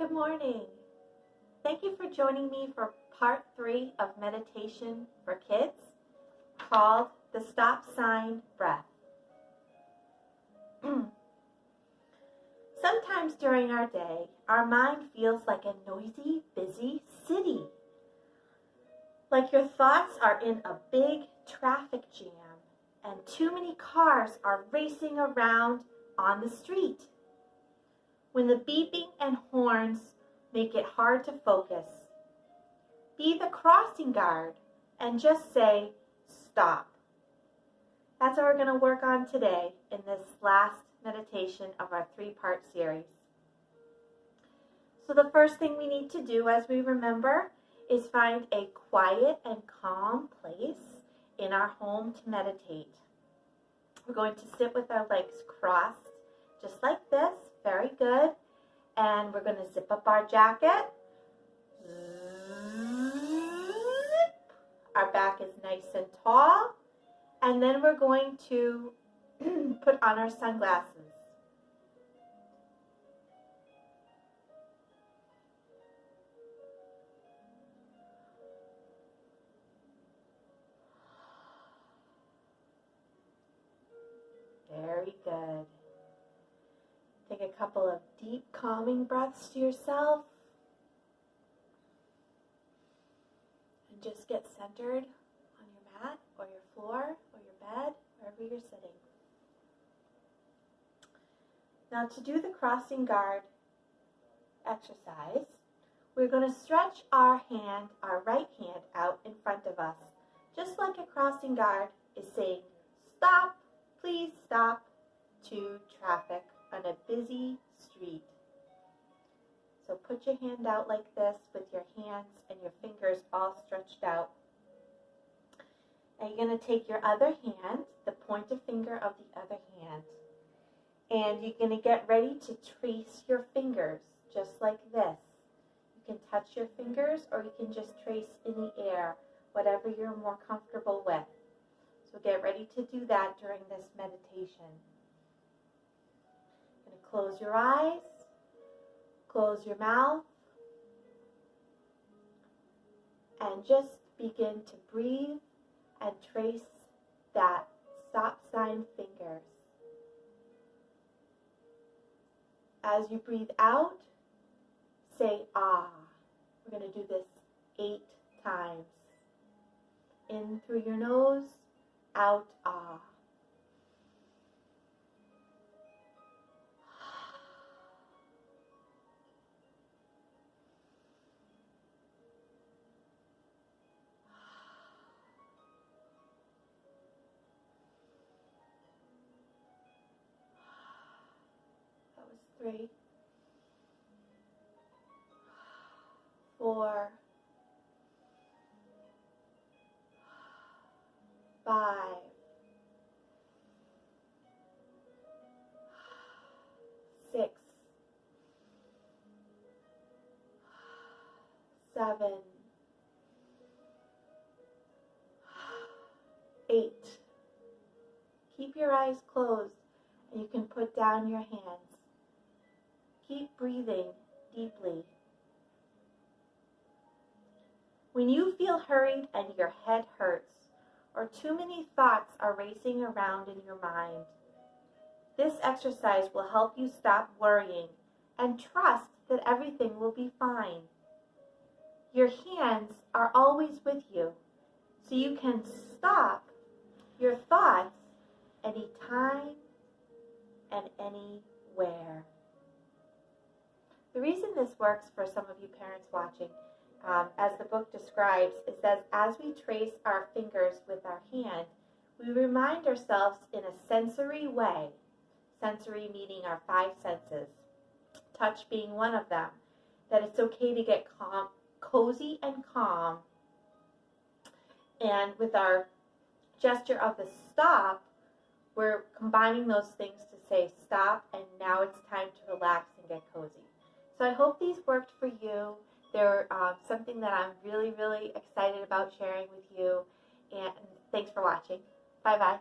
Good morning. Thank you for joining me for part 3 of meditation for kids called the Stop Sign Breath. Sometimes during our day, our mind feels like a noisy, busy city. Like your thoughts are in a big traffic jam and too many cars are racing around on the street. When the beeping and horns make it hard to focus, be the crossing guard and just say, stop. That's what we're going to work on today in this last meditation of our 3-part series. So the first thing we need to do, as we remember, is find a quiet and calm place in our home to meditate. We're going to sit with our legs crossed, just like this. Very good. And we're going to zip up our jacket. Our back is nice and tall. And then we're going to put on our sunglasses. Very good. Take a couple of deep, calming breaths to yourself. And just get centered on your mat or your floor or your bed, wherever you're sitting. Now to do the crossing guard exercise, we're going to stretch our right hand out in front of us, just like a crossing guard is saying, stop, please stop, to traffic on a busy street. So put your hand out like this with your hands and your fingers all stretched out. And you're going to take your other hand, the pointer finger of the other hand, and you're going to get ready to trace your fingers just like this. You can touch your fingers or you can just trace in the air, whatever you're more comfortable with. So get ready to do that during this meditation. Close your eyes, close your mouth, and just begin to breathe and trace that stop sign fingers. As you breathe out, say ah. We're going to do this 8 times. In through your nose, out ah. That was 3, 4, 5, 6, 7, 8. Keep your eyes closed and you can put down your hands. Keep breathing deeply. When you feel hurried and your head hurts, or too many thoughts are racing around in your mind, this exercise will help you stop worrying and trust that everything will be fine. Your hands are always with you, so you can stop your thoughts anytime and anywhere. The reason this works for some of you parents watching, as the book describes, is that as we trace our fingers with our hand, we remind ourselves in a sensory way, sensory meaning our 5 senses, touch being one of them, that it's okay to get calm, cozy and calm. And with our gesture of the stop, we're combining those things to say stop, and now it's time to relax and get cozy. So I hope these worked for you. They're something that I'm really, really excited about sharing with you. And thanks for watching. Bye-bye.